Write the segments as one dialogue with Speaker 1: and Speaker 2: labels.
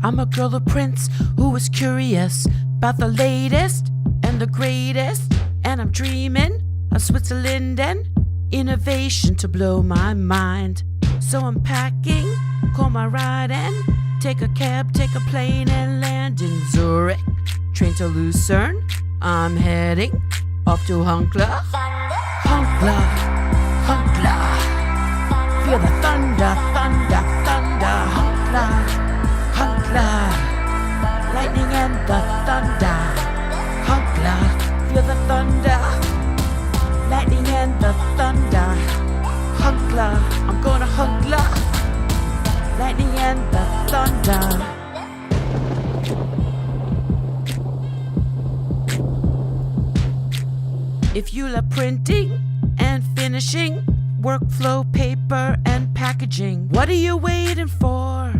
Speaker 1: I'm a girl of Prince who is curious about the latest and the greatest. And I'm dreaming of Switzerland and innovation to blow my mind. So I'm packing, call my ride and take a cab, take a plane and land in Zurich. Train to Lucerne, I'm heading off to Hunkekler. Hunkekler, Hunkekler. Feel the thunder, thunder, thunder. Hunkekler, Hunkekler. Lightning and the thunder. Hunkekler, feel the thunder. Lightning and the thunder. Hunkekler, I'm gonna Hunkekler. Lightning and the thunder. If you love printing and finishing, workflow, paper and packaging, what are you waiting for?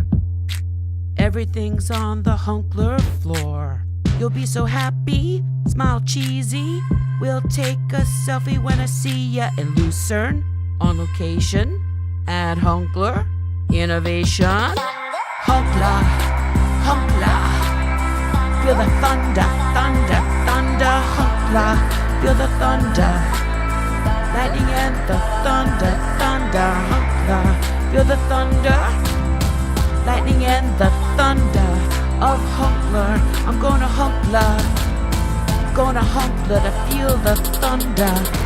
Speaker 1: Everything's on the Hunkekler floor. You'll be so happy, smile cheesy. We'll take a selfie when I see ya in Lucerne, on location at Hunkeler Innovation. Hunkekler, Hunkekler. Feel the thunder, thunder, thunder. Hunkekler, feel the thunder. Lightning and the thunder, thunder. Hunkekler, feel the thunder. Lightning and the thunder of Hunkekler. I'm gonna Hunkekler, gonna Hunkekler to feel the thunder.